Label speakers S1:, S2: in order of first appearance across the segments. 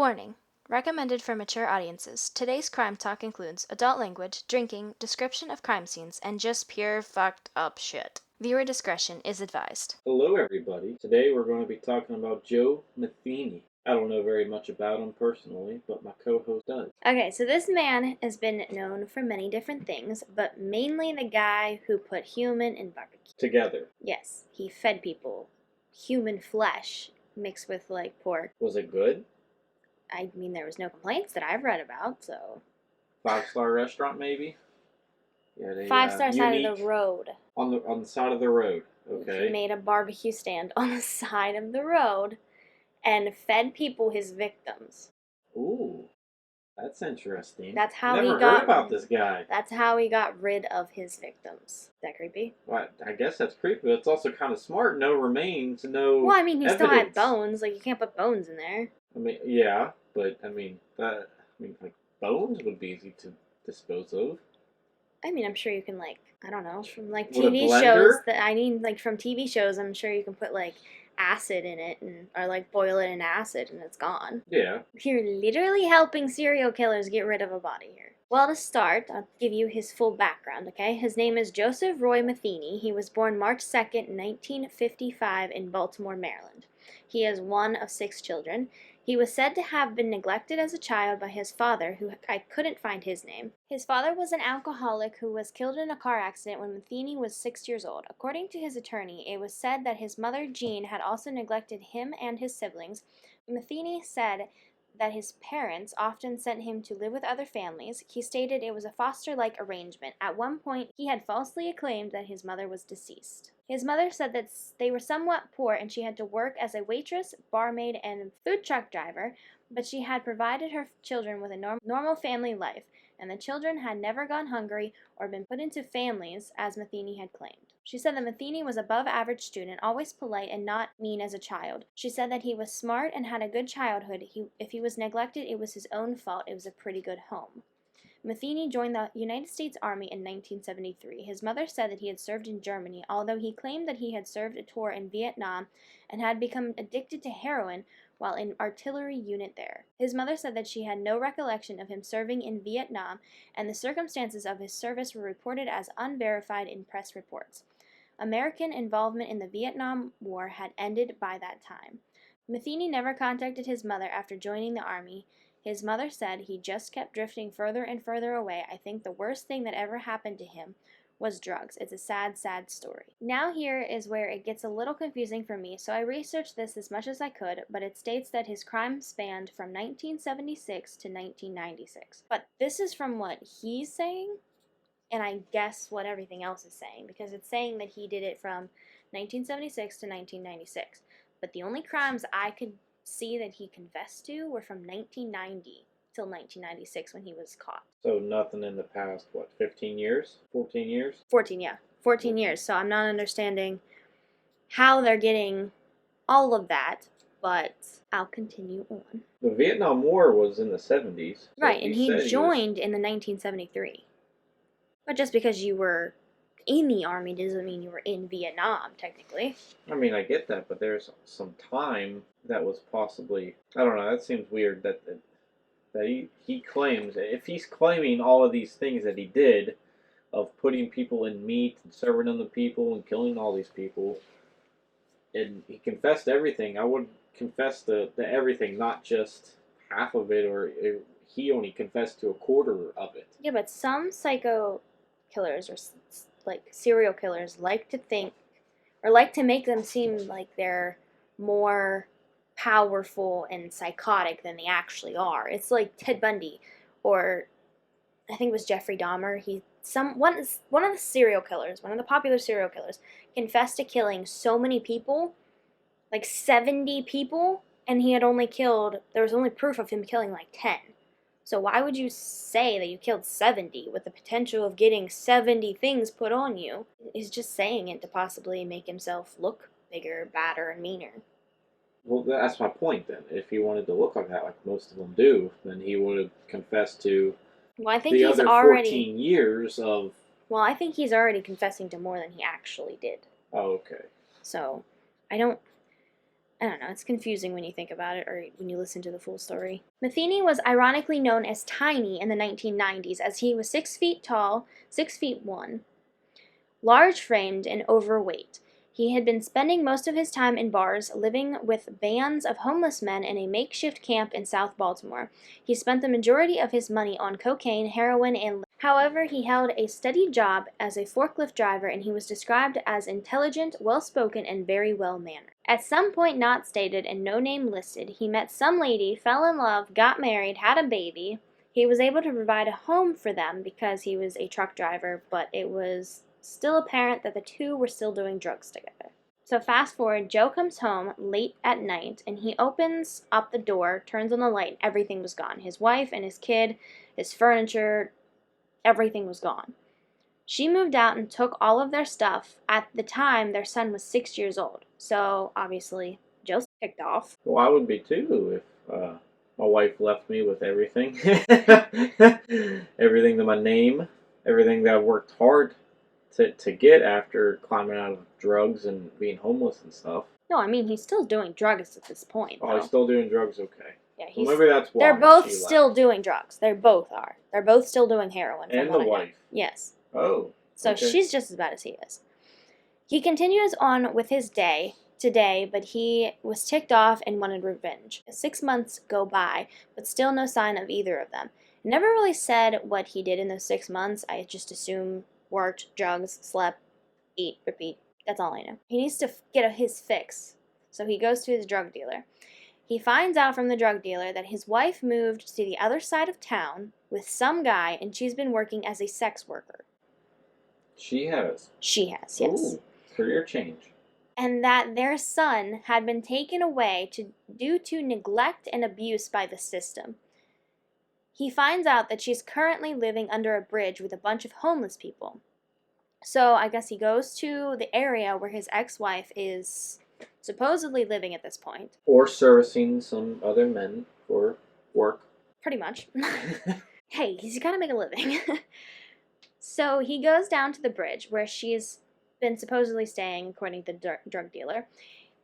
S1: Warning. Recommended for mature audiences. Today's crime talk includes adult language, drinking, description of crime scenes, and just pure fucked up shit. Viewer discretion is advised.
S2: Hello everybody. Today we're going to be talking about Joe Metheny. I don't know very much about him personally, but my co-host does.
S1: Okay, so this man has been known for many different things, but mainly the guy who put human in barbecue.
S2: Together.
S1: Yes, he fed people human flesh mixed with like pork.
S2: Was it good?
S1: I mean, there was no complaints that I've read about, so
S2: 5-star restaurant maybe? Yeah, they,
S1: 5-star side of the road.
S2: On the side of the road. Okay.
S1: He made a barbecue stand on the side of the road and fed people his victims.
S2: Ooh, that's interesting.
S1: That's how
S2: Never
S1: he got
S2: heard about this guy.
S1: That's how he got rid of his victims. Is that creepy?
S2: Well, I guess that's creepy, but it's also kind of smart. No remains, no.
S1: Well, I mean, he still had
S2: evidence.
S1: bones. Like, you can't put bones in there.
S2: I mean, yeah, but like bones would be easy to dispose of.
S1: I mean, I'm sure you can, like, I don't know, from like
S2: With a
S1: TV
S2: blender?
S1: shows like from TV shows, I'm sure you can put like acid in it or like boil it in acid and it's gone.
S2: Yeah.
S1: You're literally helping serial killers get rid of a body here. Well, to start, I'll give you his full background, okay? His name is Joseph Roy Metheny. He was born March 2nd, 1955 in Baltimore, Maryland. He is one of 6 children. He was said to have been neglected as a child by his father, who I couldn't find his name. His father was an alcoholic who was killed in a car accident when Metheny was 6 years old. According to his attorney, it was said that his mother, Jean, had also neglected him and his siblings. Metheny said that his parents often sent him to live with other families. He stated it was a foster-like arrangement. At one point, he had falsely claimed that his mother was deceased. His mother said that they were somewhat poor and she had to work as a waitress, barmaid, and food truck driver, but she had provided her children with a normal family life, and the children had never gone hungry or been put into families, as Metheny had claimed. She said that Metheny was above average student, always polite and not mean as a child. She said that he was smart and had a good childhood. If he was neglected, it was his own fault. It was a pretty good home. Metheny joined the United States Army in 1973. His mother said that he had served in Germany, although he claimed that he had served a tour in Vietnam and had become addicted to heroin while in artillery unit there. His mother said that she had no recollection of him serving in Vietnam, and the circumstances of his service were reported as unverified in press reports. American involvement in the Vietnam War had ended by that time. Metheny never contacted his mother after joining the Army. His mother said he just kept drifting further and further away. I think the worst thing that ever happened to him was drugs. It's a sad, sad story. Now here is where it gets a little confusing for me, so I researched this as much as I could, but it states that his crime spanned from 1976 to 1996. But this is from what he's saying, and I guess what everything else is saying, because it's saying that he did it from 1976 to 1996. But the only crimes I could see that he confessed to were from 1990 till 1996 when he was caught.
S2: So nothing in the past, 15 years? 14 years?
S1: 14, yeah. 14 years. So I'm not understanding how they're getting all of that, but I'll continue on.
S2: The Vietnam War was in the 70s. So
S1: right, and he joined in the 1973. But just because you were in the Army doesn't mean you were in Vietnam, technically.
S2: I mean, I get that, but there's some time that was possibly... I don't know, that seems weird that he claims... If he's claiming all of these things that he did, of putting people in meat and serving them to people and killing all these people, and he confessed everything, I would confess to everything, not just half of it, or he only confessed to a quarter of it.
S1: Yeah, but some psycho killers or like serial killers like to think or like to make them seem like they're more powerful and psychotic than they actually are. It's like Ted Bundy, or I think it was Jeffrey Dahmer. One of the serial killers, one of the popular serial killers, confessed to killing so many people, like 70 people, and there was only proof of him killing like 10. So why would you say that you killed 70 with the potential of getting 70 things put on you? He's just saying it to possibly make himself look bigger, badder, and meaner.
S2: Well, that's my point then. If he wanted to look like that, like most of them do, then he would have confessed to
S1: well, I think
S2: the
S1: he's
S2: other
S1: already,
S2: 14 years of...
S1: Well, I think he's already confessing to more than he actually did.
S2: Oh, okay.
S1: So, I don't I don't know, it's confusing when you think about it or when you listen to the full story. Metheny was ironically known as Tiny in the 1990s as he was 6 feet tall, 6 feet 1, large framed, and overweight. He had been spending most of his time in bars, living with bands of homeless men in a makeshift camp in South Baltimore. He spent the majority of his money on cocaine, heroin, and however, he held a steady job as a forklift driver and he was described as intelligent, well-spoken, and very well-mannered. At some point not stated and no name listed, he met some lady, fell in love, got married, had a baby. He was able to provide a home for them because he was a truck driver, but it was still apparent that the two were still doing drugs together. So fast forward, Joe comes home late at night and he opens up the door, turns on the light, and everything was gone. His wife and his kid, his furniture, everything was gone. She moved out and took all of their stuff. At the time, their son was 6 years old. So obviously, Joe's kicked off.
S2: Well, I would be too if my wife left me with everything. Everything to my name, everything that I worked hard to get after climbing out of drugs and being homeless and stuff.
S1: No, I mean, he's still doing drugs at this point.
S2: Oh, he's still doing drugs? Okay.
S1: Yeah,
S2: Well, maybe that's why.
S1: They're both
S2: she left.
S1: still doing drugs. They both are. They're both still doing heroin.
S2: And the wife.
S1: Yes.
S2: Oh.
S1: So
S2: okay.
S1: she's just as bad as he is. He continues on with his day today, but he was ticked off and wanted revenge. 6 months go by, but still no sign of either of them. Never really said what he did in those 6 months. I just assume worked, drugs, slept, eat, repeat. That's all I know. He needs to get his fix. So he goes to his drug dealer. He finds out from the drug dealer that his wife moved to the other side of town with some guy and she's been working as a sex worker.
S2: She has.
S1: She has, yes.
S2: Ooh, career change.
S1: And that their son had been taken away due to neglect and abuse by the system. He finds out that she's currently living under a bridge with a bunch of homeless people. So I guess he goes to the area where his ex-wife is supposedly living at this point.
S2: Or servicing some other men for work.
S1: Pretty much. Hey, he's got to make a living. So he goes down to the bridge where she's been supposedly staying, according to the drug dealer.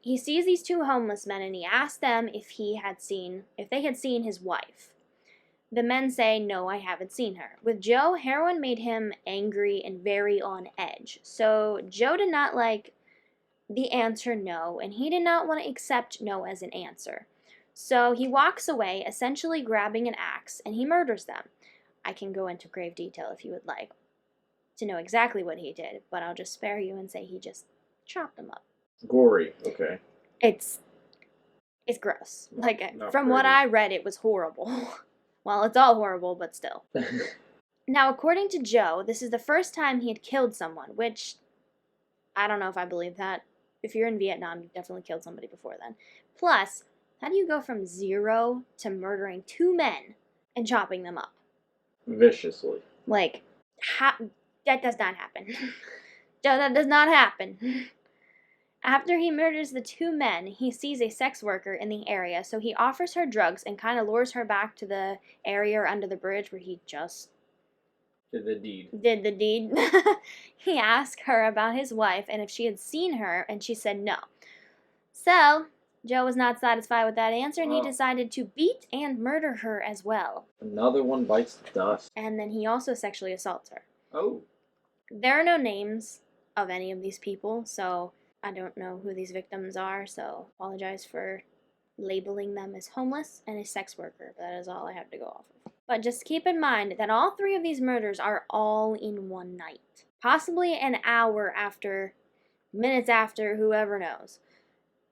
S1: He sees these two homeless men and he asks them if they had seen his wife. The men say, no, I haven't seen her. With Joe, heroin made him angry and very on edge. So Joe did not like the answer no, and he did not want to accept no as an answer. So he walks away, essentially grabbing an axe, and he murders them. I can go into grave detail if you would like to know exactly what he did, but I'll just spare you and say he just chopped them up.
S2: Gory, okay.
S1: It's gross. Like,
S2: Not
S1: from what I read, it was horrible. Well, it's all horrible, but still. Now, according to Joe, this is the first time he had killed someone, which I don't know if I believe that. If you're in Vietnam, you definitely killed somebody before then. Plus, how do you go from 0 to murdering 2 men and chopping them up?
S2: Viciously.
S1: Like, that does not happen. That does not happen. After he murders the 2 men, he sees a sex worker in the area, so he offers her drugs and kind of lures her back to the area under the bridge where he just
S2: did the deed.
S1: He asked her about his wife and if she had seen her, and she said no. So, Joe was not satisfied with that answer, and he decided to beat and murder her as well.
S2: Another one bites the dust.
S1: And then he also sexually assaults her.
S2: Oh.
S1: There are no names of any of these people, so I don't know who these victims are, so apologize for labeling them as homeless and a sex worker. That is all I have to go off of. But just keep in mind that all 3 of these murders are all in one night. Possibly an hour after, minutes after, whoever knows.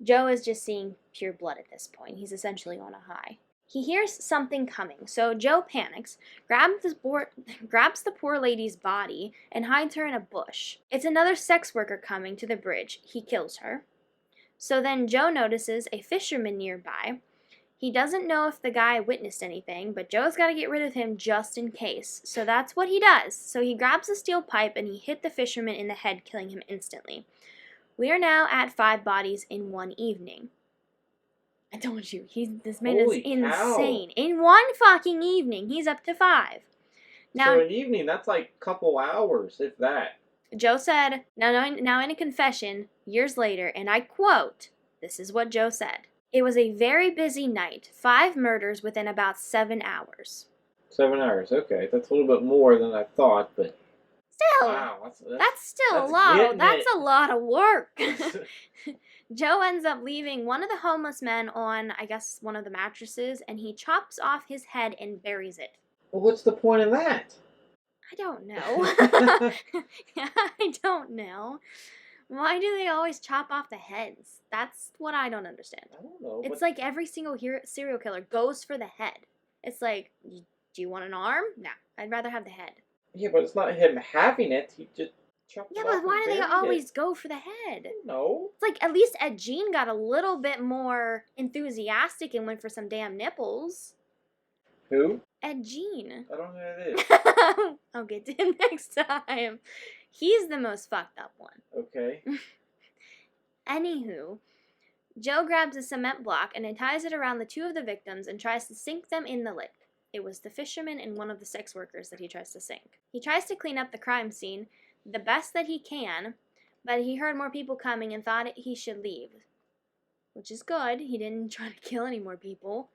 S1: Joe is just seeing pure blood at this point. He's essentially on a high. He hears something coming, so Joe panics, grabs the poor lady's body, and hides her in a bush. It's another sex worker coming to the bridge. He kills her. So then Joe notices a fisherman nearby. He doesn't know if the guy witnessed anything, but Joe's got to get rid of him just in case. So that's what he does. So he grabs a steel pipe and he hit the fisherman in the head, killing him instantly. We are now at 5 bodies in one evening. I told you, this man is insane. In one fucking evening, he's up to 5. Now,
S2: so an evening, that's like a couple hours, if that.
S1: Joe said, now in a confession, years later, and I quote, This is what Joe said. It was a very busy night. 5 murders within about 7 hours.
S2: 7 hours. Okay, that's a little bit more than I thought, but
S1: Still,
S2: wow,
S1: that's still
S2: that's
S1: a lot.
S2: getting
S1: That's
S2: it.
S1: a lot of work. Joe ends up leaving one of the homeless men on, I guess, one of the mattresses, and he chops off his head and buries it.
S2: Well, what's the point in that?
S1: I don't know. I don't know. Why do they always chop off the heads? That's what I don't understand.
S2: I don't know.
S1: It's like every single serial killer goes for the head. It's like, do you want an arm? No, I'd rather have the head.
S2: Yeah, but it's not him having it. He just chopped it
S1: Yeah,
S2: off
S1: but why
S2: and
S1: do they
S2: buried
S1: always
S2: it.
S1: go for the head?
S2: No.
S1: It's like at least Ed Gein got a little bit more enthusiastic and went for some damn nipples.
S2: Who?
S1: Ed Gein.
S2: I don't know who that is.
S1: I'll get to him next time. He's the most fucked up one.
S2: Okay.
S1: Anywho, Joe grabs a cement block and then ties it around the 2 of the victims and tries to sink them in the lake. It was the fisherman and one of the sex workers that he tries to sink. He tries to clean up the crime scene the best that he can, but he heard more people coming and thought he should leave. Which is good. He didn't try to kill any more people.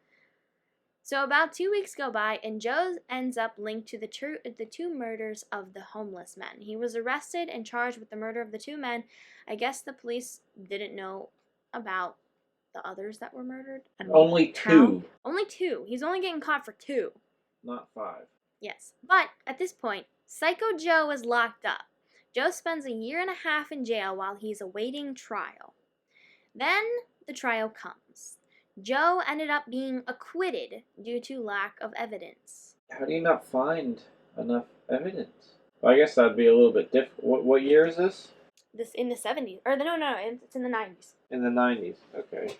S1: So about 2 weeks go by, and Joe ends up linked to the 2 murders of the homeless men. He was arrested and charged with the murder of the 2 men. I guess the police didn't know about the others that were murdered. I don't know
S2: Only 2.
S1: how. Only 2. He's only getting caught for 2.
S2: Not 5.
S1: Yes. But at this point, Psycho Joe is locked up. Joe spends a year and a half in jail while he's awaiting trial. Then the trial comes. Joe ended up being acquitted due to lack of evidence.
S2: How do you not find enough evidence? Well, I guess that'd be a little bit different. What year is this?
S1: This in the 70s. Or no, it's in the 90s.
S2: In the 90s. Okay.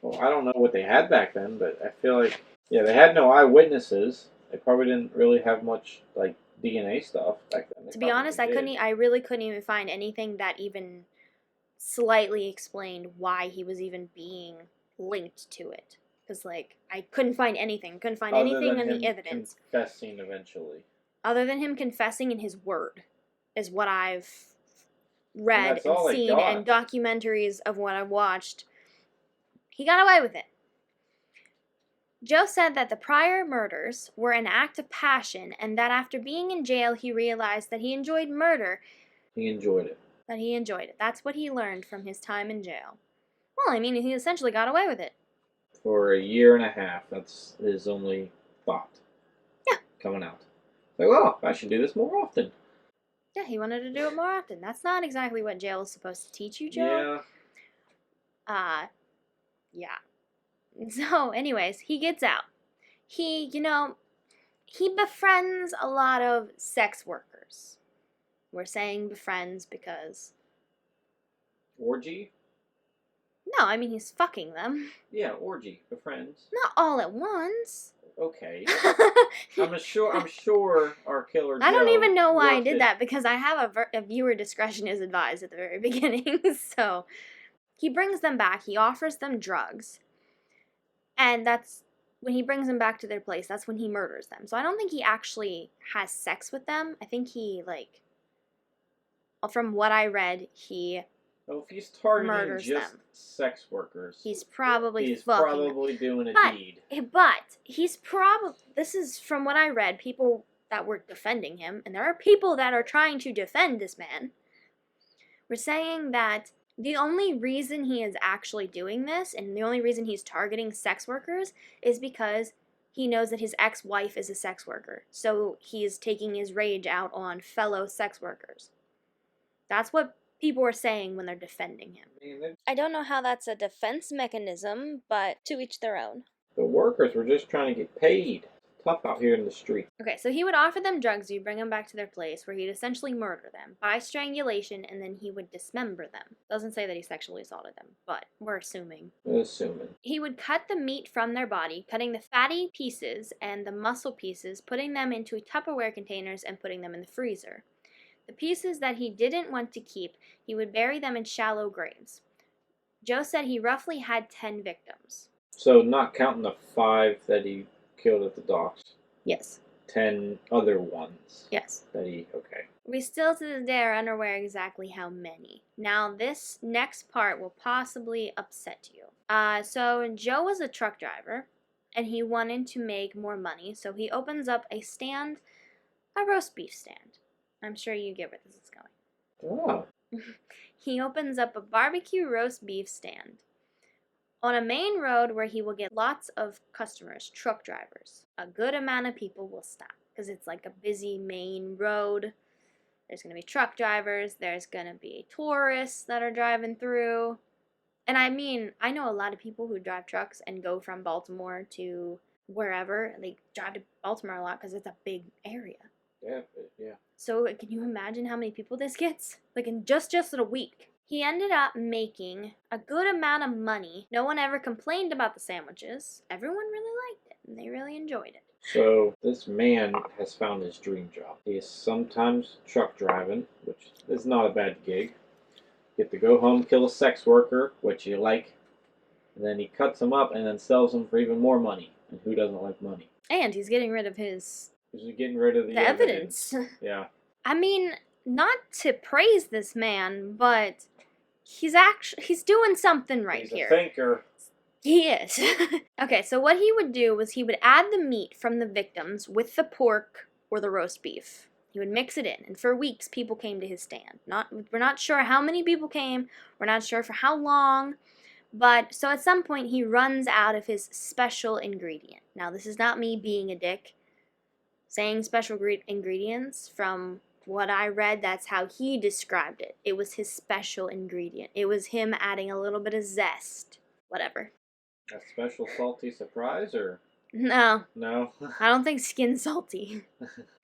S2: Well, I don't know what they had back then, but I feel like, yeah, they had no eyewitnesses. They probably didn't really have much, like, DNA stuff back then.
S1: To be honest, I really couldn't even find anything that even slightly explained why he was even being linked to it. Because, like, I couldn't find anything. Couldn't find anything in the evidence.
S2: Confessing eventually.
S1: Other than him confessing in his word, is what I've read and
S2: all
S1: seen, and documentaries of what I've watched. He got away with it. Joe said that the prior murders were an act of passion, and that after being in jail, he realized that he enjoyed murder.
S2: He enjoyed it.
S1: That's what he learned from his time in jail. Well, I mean, he essentially got away with it.
S2: For a year and a half, that's his only thought.
S1: Yeah.
S2: Coming out. Like, well, I should do this more often.
S1: Yeah, he wanted to do it more often. That's not exactly what jail is supposed to teach you, Joe.
S2: Yeah.
S1: Yeah. So, anyways, he gets out. He befriends a lot of sex workers. We're saying befriends because...
S2: Orgy?
S1: No, I mean he's fucking them.
S2: Yeah, orgy. Befriends.
S1: Not all at once.
S2: Okay. I'm sure our killer Joe
S1: I don't even know why I
S2: worked
S1: did
S2: it.
S1: that, because I have a viewer discretion is advised at the very beginning. So, he brings them back. He offers them drugs. And that's when he brings them back to their place. That's when he murders them. So I don't think he actually has sex with them. I think he, like, from what I read, he
S2: Well, if he's targeting
S1: murders
S2: just
S1: them.
S2: sex workers,
S1: He's probably
S2: he's
S1: fucking
S2: probably doing a deed.
S1: But he's probably, this is from what I read, people that were defending him, and there are people that are trying to defend this man, were saying that the only reason he is actually doing this, and the only reason he's targeting sex workers, is because he knows that his ex-wife is a sex worker. So he's taking his rage out on fellow sex workers. That's what people were saying when they're defending him. I don't know how that's a defense mechanism, but to each their own.
S2: The workers were just trying to get paid. Tough out here in the street.
S1: Okay, so he would offer them drugs, he'd bring them back to their place, where he'd essentially murder them by strangulation, and then he would dismember them. Doesn't say that he sexually assaulted them, but we're assuming. He would cut the meat from their body, cutting the fatty pieces and the muscle pieces, putting them into Tupperware containers, and putting them in the freezer. The pieces that he didn't want to keep, he would bury them in shallow graves. Joe said he roughly had 10 victims.
S2: So not counting the 5 that he killed at the docks.
S1: Yes.
S2: 10 other ones.
S1: Yes.
S2: Okay.
S1: We still to this day are unaware exactly how many. Now, this next part will possibly upset you. So Joe was a truck driver, and he wanted to make more money, so he opens up a stand, a roast beef stand. I'm sure you get where this is going.
S2: Oh.
S1: He opens up a barbecue roast beef stand on a main road where he will get lots of customers, truck drivers. A good amount of people will stop because it's like a busy main road. There's going to be truck drivers, there's going to be tourists that are driving through. And I mean, I know a lot of people who drive trucks and go from Baltimore to wherever. They drive to Baltimore a lot because it's a big area.
S2: Yeah.
S1: So can you imagine how many people this gets? Like in just in a week. He ended up making a good amount of money. No one ever complained about the sandwiches. Everyone really liked it and they really enjoyed it.
S2: So this man has found his dream job. He is sometimes truck driving, which is not a bad gig. Get to go home, kill a sex worker, which you like, and then he cuts them up and then sells them for even more money. And who doesn't like money?
S1: And he's getting rid of his
S2: He's getting rid of the evidence. Yeah.
S1: I mean, not to praise this man, but he's doing something right
S2: He's
S1: here.
S2: a thinker.
S1: He is. Okay, so what he would do was he would add the meat from the victims with the pork or the roast beef. He would mix it in, and for weeks people came to his stand. We're not sure how many people came, we're not sure for how long, but so at some point he runs out of his special ingredient. Now, this is not me being a dick saying special ingredients. From what I read, that's how he described it. It was his special ingredient. It was him adding a little bit of zest. Whatever.
S2: A special salty surprise, or
S1: No,
S2: no?
S1: I don't think skin's salty.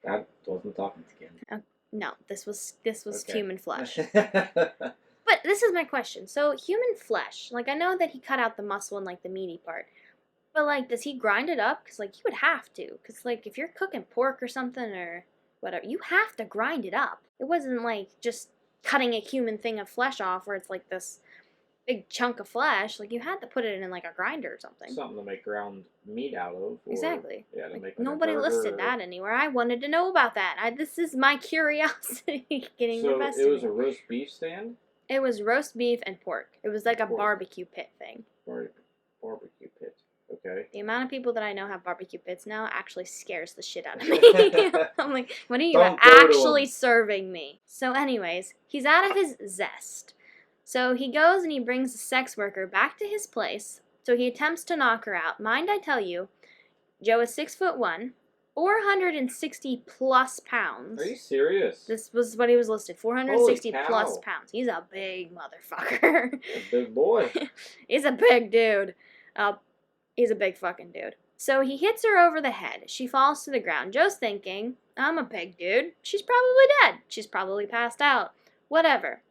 S2: I wasn't talking skin.
S1: No, this was
S2: Okay.
S1: human flesh. But this is my question. So human flesh, like I know that he cut out the muscle and like the meaty part. But, like, does he grind it up? Because, like, he would have to. Because, like, if you're cooking pork or something or whatever, you have to grind it up. It wasn't, like, just cutting a human thing of flesh off where it's, like, this big chunk of flesh. Like, you had to put it in, like, a grinder or something.
S2: Something to make ground meat out of. Or,
S1: Exactly.
S2: Yeah, to
S1: like,
S2: make
S1: nobody listed that anywhere. I wanted to know about that. This is my curiosity getting the best of me.
S2: So, it was a roast beef stand?
S1: It was roast beef and pork. It was like a barbecue pit thing.
S2: Barbecue pit. Okay.
S1: The amount of people that I know have barbecue pits now actually scares the shit out of me. I'm like, what are you actually serving me? So anyways, he's out of his zest. So he goes and he brings the sex worker back to his place. So he attempts to knock her out. Mind I tell you, Joe is 6'1", 460 plus pounds.
S2: Are you serious?
S1: This was what he was listed, 460
S2: Holy
S1: plus
S2: cow.
S1: pounds. He's a big motherfucker.
S2: A big boy.
S1: He's a big dude. He's a big fucking dude. So he hits her over the head. She falls to the ground. Joe's thinking, I'm a big dude. She's probably dead. She's probably passed out. Whatever.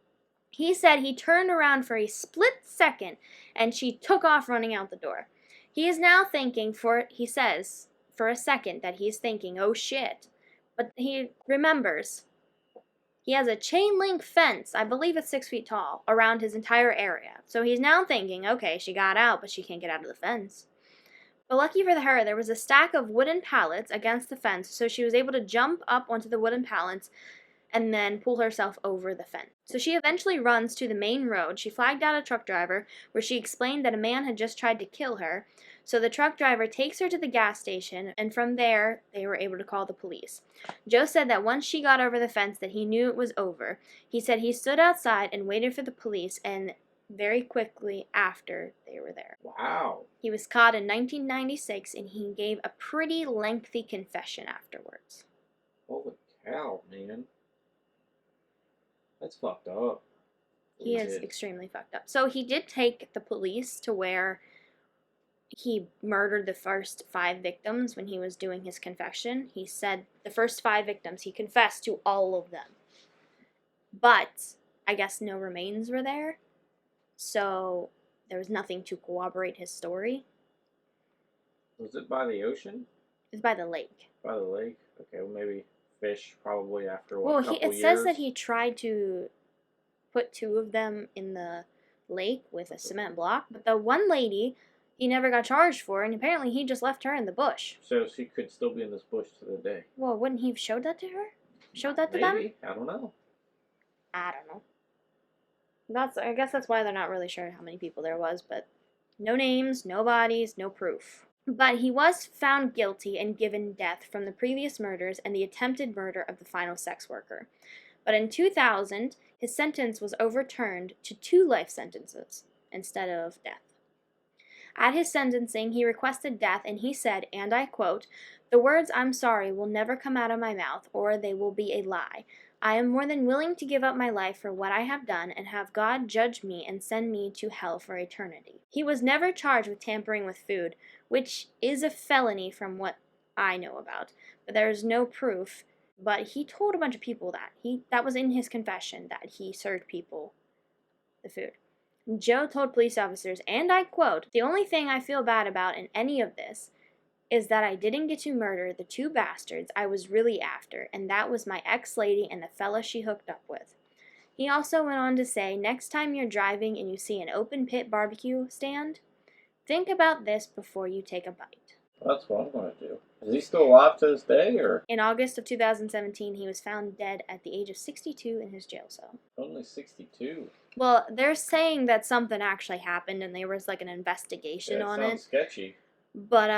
S1: He said he turned around for a split second and she took off running out the door. He is now thinking he says, for a second that he's thinking, oh shit. But he remembers he has a chain link fence, I believe it's 6 feet tall, around his entire area. So he's now thinking, okay, she got out, but she can't get out of the fence. But lucky for her, there was a stack of wooden pallets against the fence, so she was able to jump up onto the wooden pallets and then pull herself over the fence. So she eventually runs to the main road. She flagged out a truck driver, where she explained that a man had just tried to kill her. So the truck driver takes her to the gas station, and from there, they were able to call the police. Joe said that once she got over the fence that he knew it was over. He said he stood outside and waited for the police, and very quickly after they were there.
S2: Wow.
S1: He was caught in 1996, and he gave a pretty lengthy confession afterwards.
S2: Holy cow, man. That's fucked up.
S1: He is extremely fucked up. So he did take the police to where he murdered the first 5 victims when he was doing his confession. He said the first 5 victims, he confessed to all of them. But I guess no remains were there. So there was nothing to corroborate his story.
S2: Was it by the ocean?
S1: It was by the lake.
S2: By the lake? Okay, well maybe fish probably after a couple
S1: it
S2: years.
S1: says that he tried to put 2 of them in the lake with a cement block, but the one lady he never got charged for, and apparently he just left her in the bush.
S2: So she could still be in this bush to the day.
S1: Well, wouldn't he have showed that to her? showed that to them?
S2: Maybe. I don't know.
S1: I don't know. I guess that's why they're not really sure how many people there was, but no names, no bodies, no proof. But he was found guilty and given death from the previous murders and the attempted murder of the final sex worker. But in 2000, his sentence was overturned to 2 life sentences instead of death. At his sentencing, he requested death, and he said, and I quote, "The words 'I'm sorry' will never come out of my mouth, or they will be a lie. I am more than willing to give up my life for what I have done and have God judge me and send me to hell for eternity." He was never charged with tampering with food, which is a felony from what I know about, but there is no proof. But he told a bunch of people that was in his confession, that he served people the food. Joe told police officers, and I quote, "The only thing I feel bad about in any of this is that I didn't get to murder the 2 bastards I was really after, and that was my ex-lady and the fella she hooked up with." He also went on to say, "Next time you're driving and you see an open pit barbecue stand, think about this before you take a bite."
S2: That's what I'm going to do. Is he still alive to this day, or?
S1: In August of 2017, he was found dead at the age of 62 in his jail cell.
S2: Only 62.
S1: Well, they're saying that something actually happened and there was like an investigation on it.
S2: Sounds sketchy.
S1: But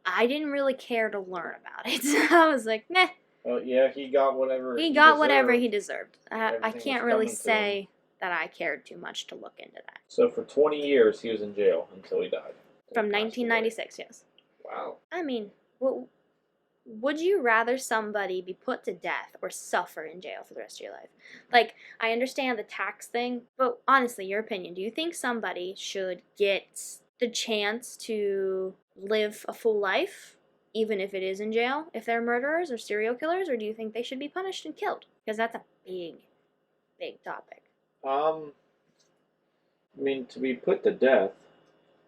S1: I didn't really care to learn about it. I was like, meh.
S2: Well, yeah, he got whatever
S1: He deserved. I
S2: Everything
S1: can't
S2: was
S1: really
S2: coming to
S1: say that I cared too much to look into that.
S2: So for 20 years, he was in jail until he died.
S1: From 1996, yes.
S2: Wow.
S1: I mean, would you rather somebody be put to death or suffer in jail for the rest of your life? Like, I understand the tax thing, but honestly, your opinion, do you think somebody should get the chance to live a full life, even if it is in jail, if they're murderers or serial killers, or do you think they should be punished and killed? Because that's a big, big topic.
S2: I mean, to be put to death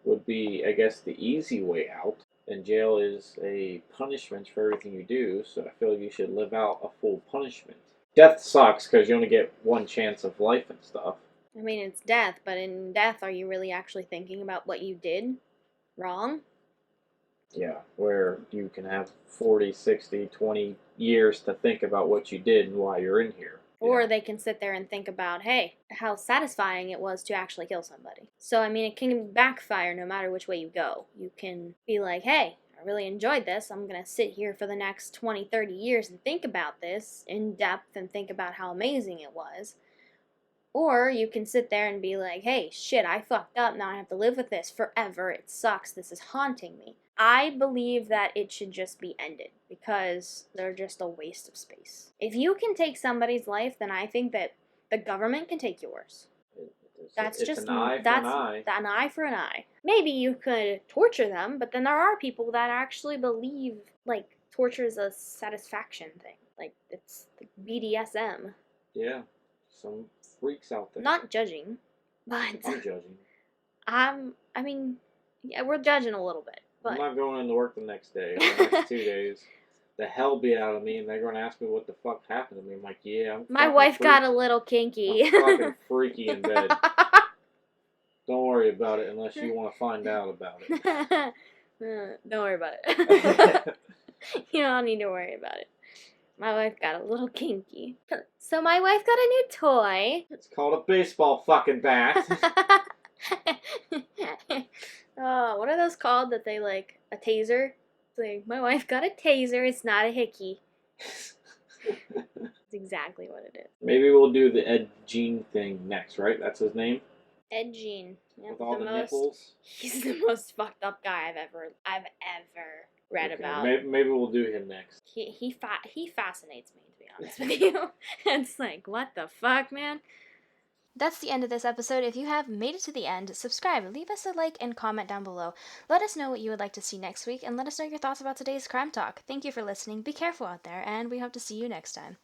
S2: would be, I guess, the easy way out. And jail is a punishment for everything you do, so I feel like you should live out a full punishment. Death sucks because you only get one chance of life and stuff.
S1: I mean, it's death, but in death, are you really actually thinking about what you did wrong?
S2: Yeah, where you can have 40, 60, 20 years to think about what you did and why you're in here.
S1: Or they can sit there and think about, hey, how satisfying it was to actually kill somebody. So, I mean, it can backfire no matter which way you go. You can be like, hey, I really enjoyed this. I'm going to sit here for the next 20, 30 years and think about this in depth and think about how amazing it was. Or you can sit there and be like, hey, shit, I fucked up. Now I have to live with this forever. It sucks. This is haunting me. I believe that it should just be ended because they're just a waste of space. If you can take somebody's life, then I think that the government can take yours. That's
S2: just an eye for an eye.
S1: An eye for an eye. Maybe you could torture them, but then there are people that actually believe like torture is a satisfaction thing. Like it's the BDSM.
S2: Yeah, some freaks out there.
S1: Not judging, but
S2: I'm judging.
S1: I mean, yeah, we're judging a little bit. But
S2: I'm not going into work the next day or the next 2 days. The hell beat out of me, and they're going to ask me what the fuck happened to me. I'm like, yeah,
S1: my wife got a little kinky.
S2: I'm fucking freaky in bed. Don't worry about it unless you want to find out about it.
S1: Don't worry about it. You don't need to worry about it. My wife got a little kinky. So my wife got a new toy.
S2: It's called a baseball fucking bat.
S1: Oh, what are those called that they like? A taser? It's like, my wife got a taser, it's not a hickey. That's exactly what it is.
S2: Maybe we'll do the Ed Gein thing next, right? That's his name?
S1: Ed Gein. Yep,
S2: with all the nipples?
S1: He's the most fucked up guy I've ever read about.
S2: Maybe we'll do him next.
S1: He fascinates me, to be honest with you. It's like, what the fuck, man? That's the end of this episode. If you have made it to the end, subscribe, leave us a like, and comment down below. Let us know what you would like to see next week, and let us know your thoughts about today's crime talk. Thank you for listening. Be careful out there, and we hope to see you next time.